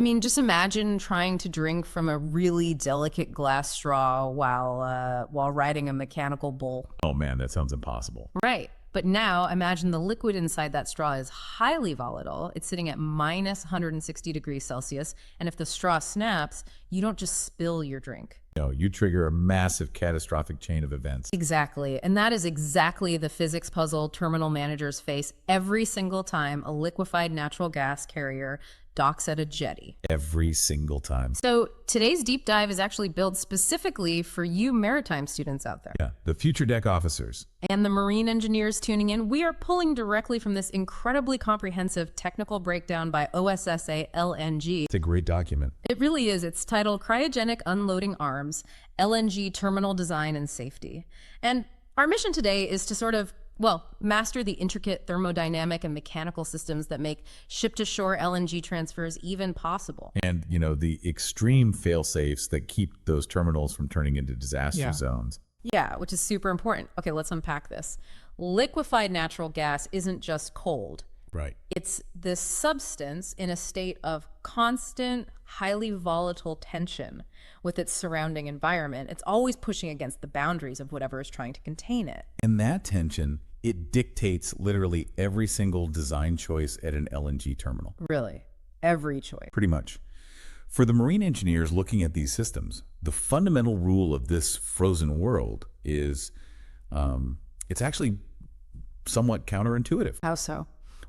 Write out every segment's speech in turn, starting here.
I mean, just imagine trying to drink from a really delicate glass straw while riding a mechanical bull. Oh man, that sounds impossible. Right. But now imagine the liquid inside that straw is highly volatile. It's sitting at minus 160 degrees Celsius. And if the straw snaps, you don't just spill your drink. No, you trigger a massive catastrophic chain of events. Exactly. And that is exactly the physics puzzle terminal managers face every single time a liquefied natural gas carrier docks at a jetty. Every single time. So today's deep dive is actually built specifically for you maritime students out there. Yeah, the future deck officers. And the marine engineers tuning in, we are pulling directly from this incredibly comprehensive technical breakdown by OSS A LNG. It's a great document. It really is. It's titled Cryogenic Unloading Arms, LNG Terminal Design and Safety. And our mission today is to master the intricate thermodynamic and mechanical systems that make ship-to-shore LNG transfers even possible. And, the extreme fail-safes that keep those terminals from turning into disaster zones. Yeah, which is super important. Okay, let's unpack this. Liquefied natural gas isn't just cold. Right. It's this substance in a state of constant, highly volatile tension with its surrounding environment. It's always pushing against the boundaries of whatever is trying to contain it. And that tension, it dictates literally every single design choice at an LNG terminal. Really? Every choice. Pretty much. For the marine engineers looking at these systems, the fundamental rule of this frozen world is it's actually somewhat counterintuitive. How so?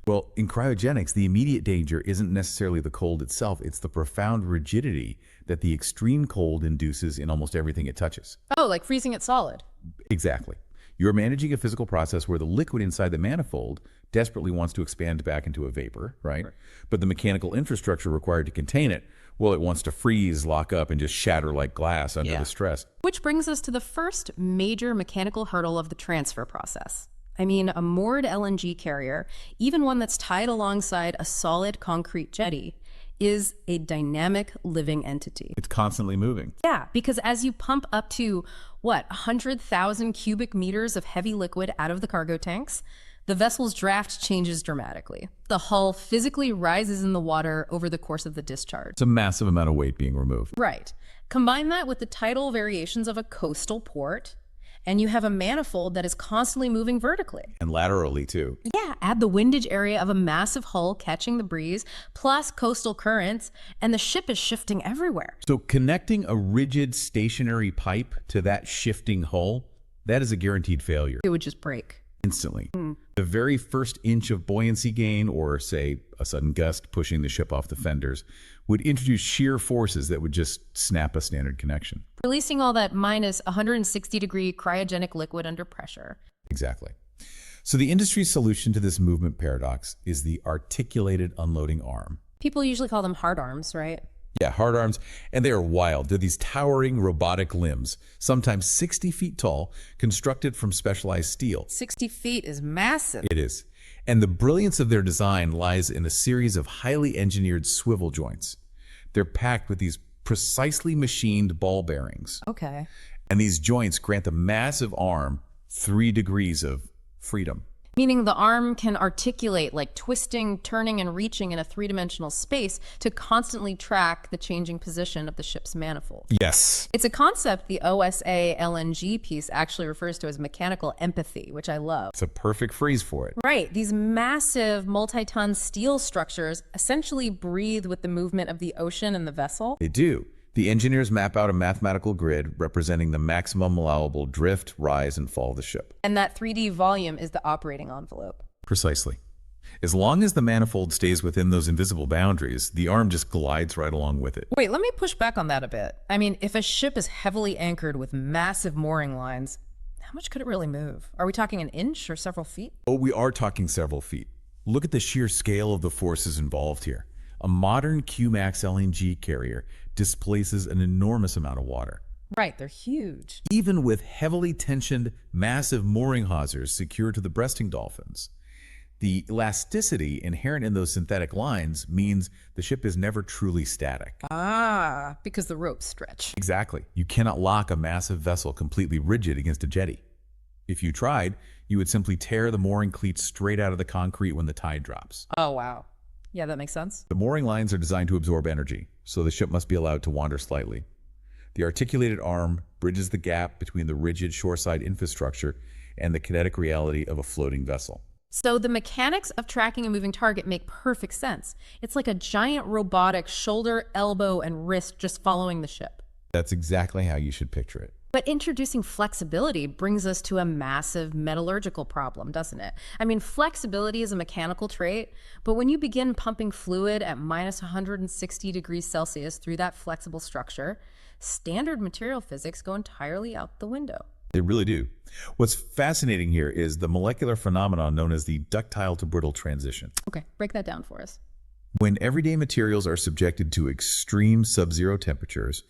Well, in cryogenics, the immediate danger isn't necessarily the cold itself. It's the profound rigidity that the extreme cold induces in almost everything it touches. Oh, like freezing it solid. Exactly. You're managing a physical process where the liquid inside the manifold desperately wants to expand back into a vapor, right? But the mechanical infrastructure required to contain it, well, it wants to freeze, lock up, and just shatter like glass under the stress. Which brings us to the first major mechanical hurdle of the transfer process. I mean, a moored LNG carrier, even one that's tied alongside a solid concrete jetty, is a dynamic living entity. It's constantly moving. Yeah, because as you pump up to, 100,000 cubic meters of heavy liquid out of the cargo tanks, the vessel's draft changes dramatically. The hull physically rises in the water over the course of the discharge. It's a massive amount of weight being removed. Right. Combine that with the tidal variations of a coastal port, and you have a manifold that is constantly moving vertically. And laterally, too. Yeah, add the windage area of a massive hull catching the breeze, plus coastal currents, and the ship is shifting everywhere. So connecting a rigid stationary pipe to that shifting hull, that is a guaranteed failure. It would just break. Instantly. The very first inch of buoyancy gain, or say a sudden gust pushing the ship off the fenders, would introduce shear forces that would just snap a standard connection. Releasing all that minus 160 degree cryogenic liquid under pressure. Exactly. So the industry's solution to this movement paradox is the articulated unloading arm. People usually call them hard arms, right? Yeah, hard arms, and they are wild. They're these towering robotic limbs, sometimes 60 feet tall, constructed from specialized steel. 60 feet is massive. It is. And the brilliance of their design lies in a series of highly engineered swivel joints. They're packed with these precisely machined ball bearings. Okay. And these joints grant the massive arm 3 degrees of freedom. Meaning the arm can articulate, like twisting, turning, and reaching in a three-dimensional space to constantly track the changing position of the ship's manifold. Yes. It's a concept the OSS A LNG piece actually refers to as mechanical empathy, which I love. It's a perfect phrase for it. Right. These massive multi-ton steel structures essentially breathe with the movement of the ocean and the vessel. They do. The engineers map out a mathematical grid representing the maximum allowable drift, rise, and fall of the ship. And that 3D volume is the operating envelope. Precisely. As long as the manifold stays within those invisible boundaries, the arm just glides right along with it. Wait, let me push back on that a bit. I mean, if a ship is heavily anchored with massive mooring lines, how much could it really move? Are we talking an inch or several feet? Oh, we are talking several feet. Look at the sheer scale of the forces involved here. A modern Qmax LNG carrier displaces an enormous amount of water. Right, they're huge. Even with heavily tensioned, massive mooring hawsers secured to the breasting dolphins. The elasticity inherent in those synthetic lines means the ship is never truly static. Ah, because the ropes stretch. Exactly. You cannot lock a massive vessel completely rigid against a jetty. If you tried, you would simply tear the mooring cleats straight out of the concrete when the tide drops. Oh, wow. Yeah, that makes sense. The mooring lines are designed to absorb energy, so the ship must be allowed to wander slightly. The articulated arm bridges the gap between the rigid shoreside infrastructure and the kinetic reality of a floating vessel. So the mechanics of tracking a moving target make perfect sense. It's like a giant robotic shoulder, elbow, and wrist just following the ship. That's exactly how you should picture it. But introducing flexibility brings us to a massive metallurgical problem, doesn't it? I mean, flexibility is a mechanical trait, but when you begin pumping fluid at minus 160 degrees Celsius through that flexible structure, standard material physics go entirely out the window. They really do. What's fascinating here is the molecular phenomenon known as the ductile to brittle transition. Okay, break that down for us. When everyday materials are subjected to extreme sub-zero temperatures,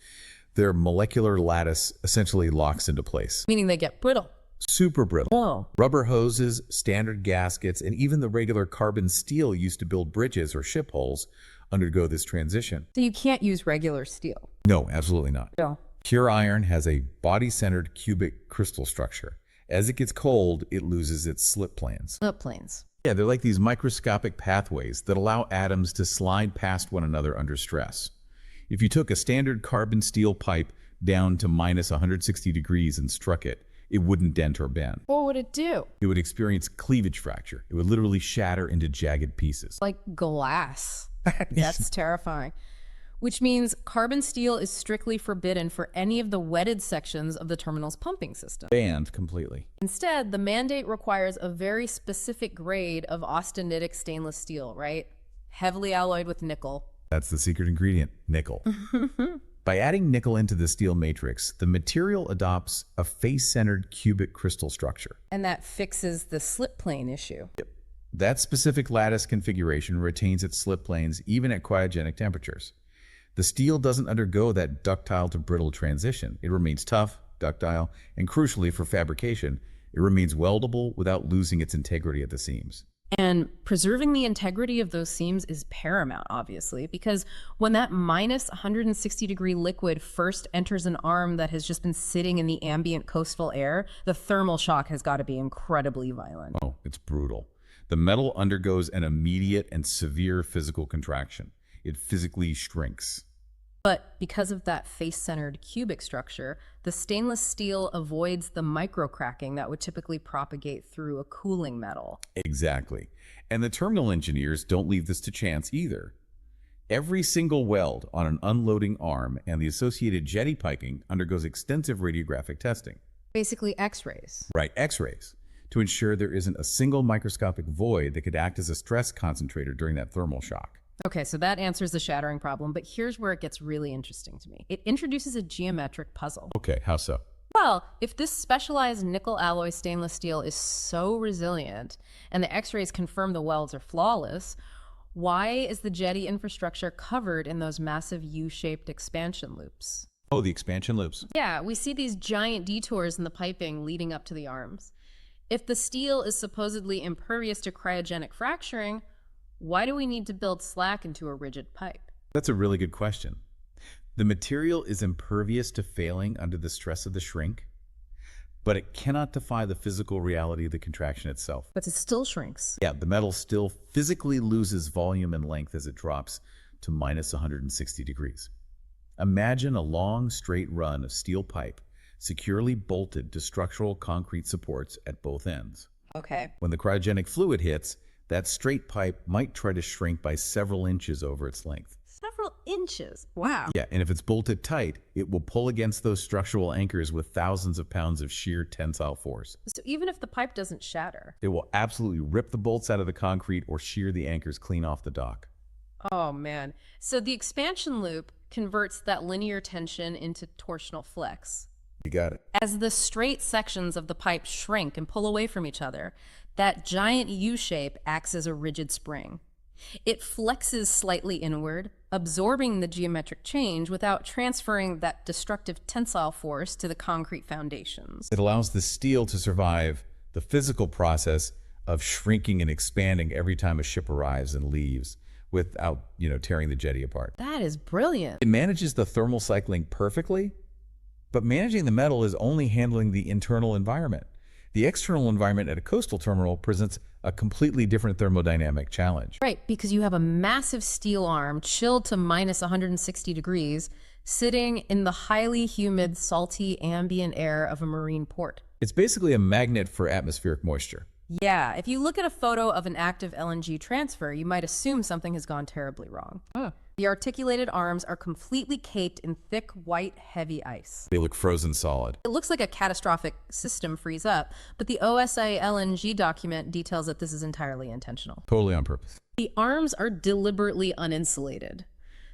their molecular lattice essentially locks into place. Meaning they get brittle. Super brittle. Whoa. Rubber hoses, standard gaskets, and even the regular carbon steel used to build bridges or ship hulls undergo this transition. So you can't use regular steel. No, absolutely not. No. Pure iron has a body-centered cubic crystal structure. As it gets cold, it loses its slip planes. Slip planes. Yeah, they're like these microscopic pathways that allow atoms to slide past one another under stress. If you took a standard carbon steel pipe down to minus 160 degrees and struck it, it wouldn't dent or bend. What would it do? It would experience cleavage fracture. It would literally shatter into jagged pieces. Like glass. That's terrifying. Which means carbon steel is strictly forbidden for any of the wetted sections of the terminal's pumping system. Banned completely. Instead, the mandate requires a very specific grade of austenitic stainless steel, right? Heavily alloyed with nickel. That's the secret ingredient, nickel. By adding nickel into the steel matrix, the material adopts a face-centered cubic crystal structure. And that fixes the slip plane issue. Yep. That specific lattice configuration retains its slip planes even at cryogenic temperatures. The steel doesn't undergo that ductile to brittle transition. It remains tough, ductile, and crucially for fabrication, it remains weldable without losing its integrity at the seams. And preserving the integrity of those seams is paramount, obviously, because when that minus 160 degree liquid first enters an arm that has just been sitting in the ambient coastal air, the thermal shock has got to be incredibly violent. Oh, it's brutal. The metal undergoes an immediate and severe physical contraction. It physically shrinks. But because of that face-centered cubic structure, the stainless steel avoids the microcracking that would typically propagate through a cooling metal. Exactly. And the terminal engineers don't leave this to chance either. Every single weld on an unloading arm and the associated jetty piping undergoes extensive radiographic testing. Basically X-rays. Right, X-rays, to ensure there isn't a single microscopic void that could act as a stress concentrator during that thermal shock. Okay, so that answers the shattering problem, but here's where it gets really interesting to me. It introduces a geometric puzzle. Okay, how so? Well, if this specialized nickel alloy stainless steel is so resilient and the X-rays confirm the welds are flawless, why is the jetty infrastructure covered in those massive U-shaped expansion loops? Oh, the expansion loops. Yeah, we see these giant detours in the piping leading up to the arms. If the steel is supposedly impervious to cryogenic fracturing, why do we need to build slack into a rigid pipe? That's a really good question. The material is impervious to failing under the stress of the shrink, but it cannot defy the physical reality of the contraction itself. But it still shrinks. Yeah, the metal still physically loses volume and length as it drops to minus 160 degrees. Imagine a long, straight run of steel pipe securely bolted to structural concrete supports at both ends. Okay. When the cryogenic fluid hits, that straight pipe might try to shrink by several inches over its length. Several inches. Wow. Yeah, and if it's bolted tight, it will pull against those structural anchors with thousands of pounds of sheer tensile force. So even if the pipe doesn't shatter? It will absolutely rip the bolts out of the concrete or shear the anchors clean off the dock. Oh, man. So the expansion loop converts that linear tension into torsional flex. You got it. As the straight sections of the pipe shrink and pull away from each other, that giant U-shape acts as a rigid spring. It flexes slightly inward, absorbing the geometric change without transferring that destructive tensile force to the concrete foundations. It allows the steel to survive the physical process of shrinking and expanding every time a ship arrives and leaves without, tearing the jetty apart. That is brilliant. It manages the thermal cycling perfectly, but managing the metal is only handling the internal environment. The external environment at a coastal terminal presents a completely different thermodynamic challenge. Right, because you have a massive steel arm chilled to minus 160 degrees sitting in the highly humid, salty ambient air of a marine port. It's basically a magnet for atmospheric moisture. Yeah, if you look at a photo of an active LNG transfer, you might assume something has gone terribly wrong. The articulated arms are completely caked in thick, white, heavy ice. They look frozen solid. It looks like a catastrophic system freeze up, but the OSS A LNG document details that this is entirely intentional. Totally on purpose. The arms are deliberately uninsulated.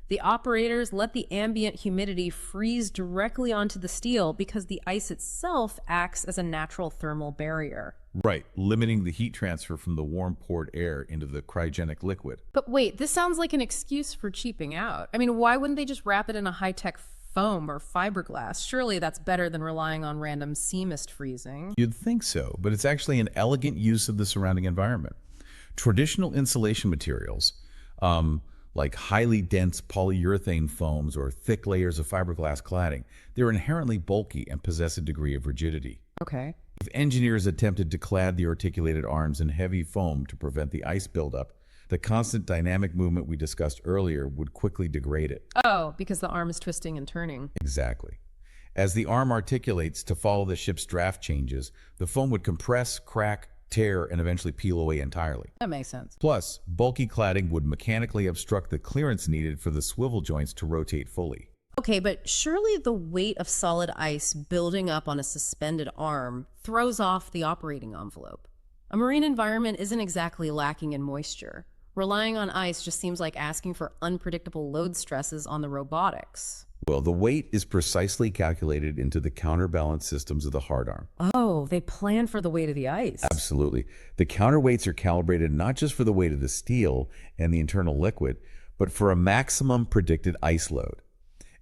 The operators let the ambient humidity freeze directly onto the steel because the ice itself acts as a natural thermal barrier. Right, limiting the heat transfer from the warm port air into the cryogenic liquid. But wait, this sounds like an excuse for cheaping out. I mean, why wouldn't they just wrap it in a high-tech foam or fiberglass? Surely that's better than relying on random sea mist freezing. You'd think so, but it's actually an elegant use of the surrounding environment. Traditional insulation materials, like highly dense polyurethane foams or thick layers of fiberglass cladding, they're inherently bulky and possess a degree of rigidity. Okay. If engineers attempted to clad the articulated arms in heavy foam to prevent the ice buildup, the constant dynamic movement we discussed earlier would quickly degrade it. Oh, because the arm is twisting and turning. Exactly. As the arm articulates to follow the ship's draft changes, the foam would compress, crack, tear, and eventually peel away entirely. That makes sense. Plus, bulky cladding would mechanically obstruct the clearance needed for the swivel joints to rotate fully. Okay, but surely the weight of solid ice building up on a suspended arm throws off the operating envelope. A marine environment isn't exactly lacking in moisture. Relying on ice just seems like asking for unpredictable load stresses on the robotics. Well, the weight is precisely calculated into the counterbalance systems of the hard arm. Oh, they plan for the weight of the ice. Absolutely. The counterweights are calibrated not just for the weight of the steel and the internal liquid, but for a maximum predicted ice load.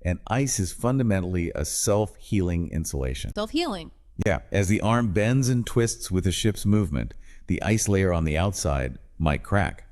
And ice is fundamentally a self-healing insulation. Self-healing. Yeah, as the arm bends and twists with the ship's movement, the ice layer on the outside might crack.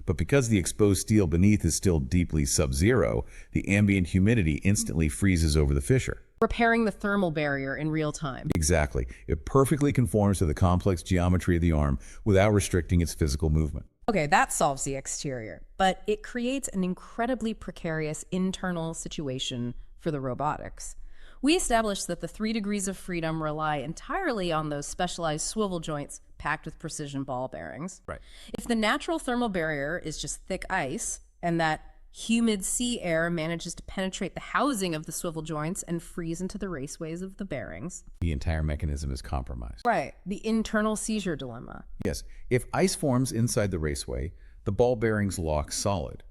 But because the exposed steel beneath is still deeply sub-zero, the ambient humidity instantly freezes over the fissure. Repairing the thermal barrier in real time. Exactly. It perfectly conforms to the complex geometry of the arm without restricting its physical movement. Okay, that solves the exterior, but it creates an incredibly precarious internal situation for the robotics. We established that the 3 degrees of freedom rely entirely on those specialized swivel joints packed with precision ball bearings. Right. If the natural thermal barrier is just thick ice, and that humid sea air manages to penetrate the housing of the swivel joints and freeze into the raceways of the bearings. The entire mechanism is compromised. Right, the internal seizure dilemma. Yes, if ice forms inside the raceway, the ball bearings lock solid.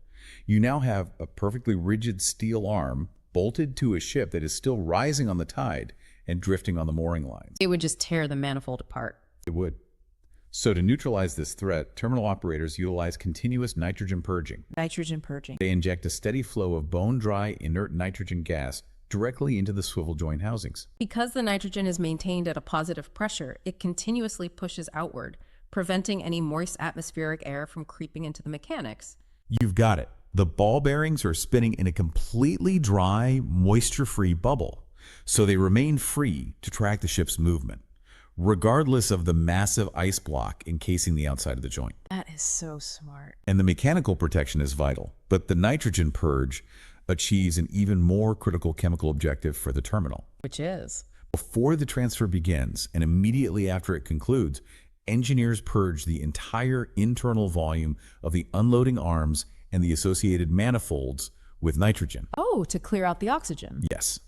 You now have a perfectly rigid steel arm bolted to a ship that is still rising on the tide and drifting on the mooring lines. It would just tear the manifold apart. It would. So to neutralize this threat, terminal operators utilize continuous nitrogen purging. Nitrogen purging. They inject a steady flow of bone-dry, inert nitrogen gas directly into the swivel joint housings. Because the nitrogen is maintained at a positive pressure, it continuously pushes outward, preventing any moist atmospheric air from creeping into the mechanics. You've got it. The ball bearings are spinning in a completely dry, moisture-free bubble, so they remain free to track the ship's movement, regardless of the massive ice block encasing the outside of the joint. That is so smart. And the mechanical protection is vital, but the nitrogen purge achieves an even more critical chemical objective for the terminal. Which is? Before the transfer begins and immediately after it concludes, engineers purge the entire internal volume of the unloading arms and the associated manifolds with nitrogen. Oh, to clear out the oxygen. Yes.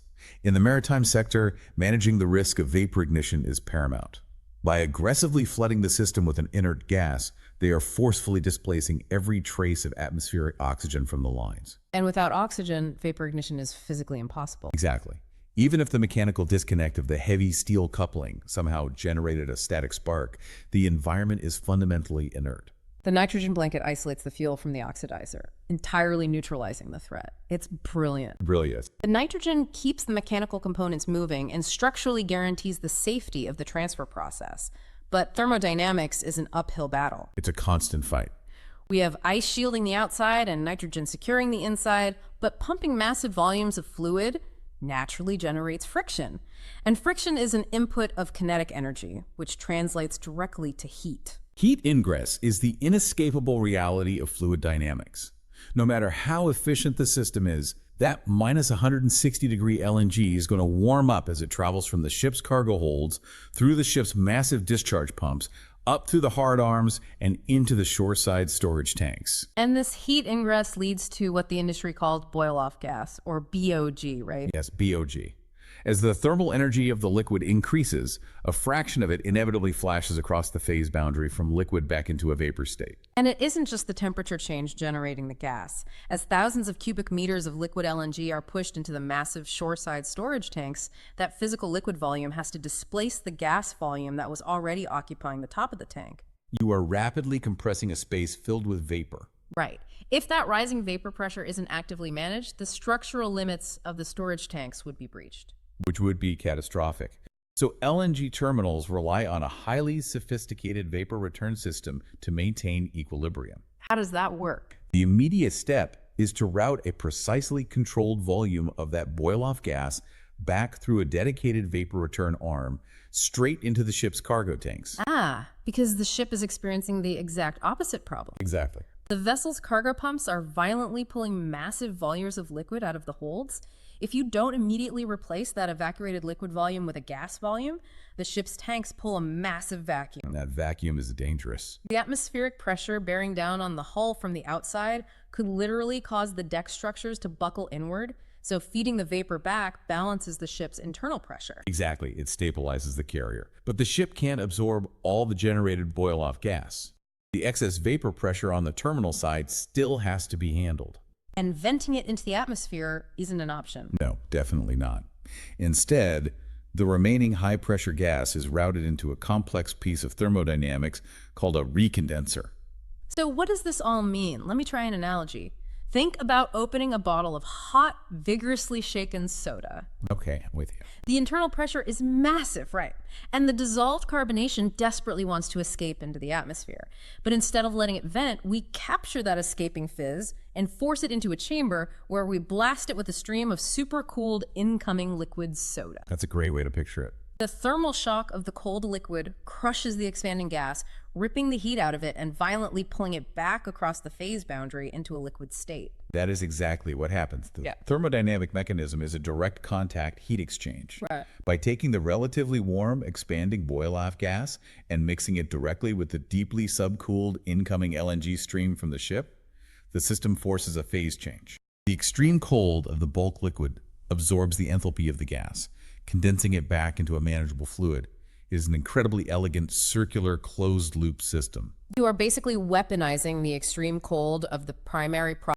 In the maritime sector, managing the risk of vapor ignition is paramount. By aggressively flooding the system with an inert gas, they are forcefully displacing every trace of atmospheric oxygen from the lines. And without oxygen, vapor ignition is physically impossible. Exactly. Even if the mechanical disconnect of the heavy steel coupling somehow generated a static spark, the environment is fundamentally inert. The nitrogen blanket isolates the fuel from the oxidizer, entirely neutralizing the threat. It's brilliant. Brilliant. The nitrogen keeps the mechanical components moving and structurally guarantees the safety of the transfer process. But thermodynamics is an uphill battle. It's a constant fight. We have ice shielding the outside and nitrogen securing the inside, but pumping massive volumes of fluid naturally generates friction. And friction is an input of kinetic energy, which translates directly to heat. Heat ingress is the inescapable reality of fluid dynamics. No matter how efficient the system is, that minus 160-degree LNG is going to warm up as it travels from the ship's cargo holds, through the ship's massive discharge pumps, up through the hard arms, and into the shoreside storage tanks. And this heat ingress leads to what the industry calls boil-off gas, or BOG, right? Yes, BOG. As the thermal energy of the liquid increases, a fraction of it inevitably flashes across the phase boundary from liquid back into a vapor state. And it isn't just the temperature change generating the gas. As thousands of cubic meters of liquid LNG are pushed into the massive shoreside storage tanks, that physical liquid volume has to displace the gas volume that was already occupying the top of the tank. You are rapidly compressing a space filled with vapor. Right. If that rising vapor pressure isn't actively managed, the structural limits of the storage tanks would be breached, which would be catastrophic. So LNG terminals rely on a highly sophisticated vapor return system to maintain equilibrium. How does that work? The immediate step is to route a precisely controlled volume of that boil-off gas back through a dedicated vapor return arm straight into the ship's cargo tanks. Because the ship is experiencing the exact opposite problem. Exactly. The vessel's cargo pumps are violently pulling massive volumes of liquid out of the holds. If you don't immediately replace that evacuated liquid volume with a gas volume, the ship's tanks pull a massive vacuum. And that vacuum is dangerous. The atmospheric pressure bearing down on the hull from the outside could literally cause the deck structures to buckle inward, so feeding the vapor back balances the ship's internal pressure. Exactly, it stabilizes the carrier. But the ship can't absorb all the generated boil-off gas. The excess vapor pressure on the terminal side still has to be handled. And venting it into the atmosphere isn't an option. No, definitely not. Instead, the remaining high-pressure gas is routed into a complex piece of thermodynamics called a recondenser. So what does this all mean? Let me try an analogy. Think about opening a bottle of hot, vigorously shaken soda. Okay, I'm with you. The internal pressure is massive, right? And the dissolved carbonation desperately wants to escape into the atmosphere. But instead of letting it vent, we capture that escaping fizz and force it into a chamber where we blast it with a stream of supercooled incoming liquid soda. That's a great way to picture it. The thermal shock of the cold liquid crushes the expanding gas, ripping the heat out of it and violently pulling it back across the phase boundary into a liquid state. That is exactly what happens. The thermodynamic mechanism is a direct contact heat exchange. Right. By taking the relatively warm, expanding boil-off gas and mixing it directly with the deeply subcooled incoming LNG stream from the ship, the system forces a phase change. The extreme cold of the bulk liquid absorbs the enthalpy of the gas, condensing it back into a manageable fluid. It is an incredibly elegant, circular, closed-loop system. You are basically weaponizing the extreme cold of the primary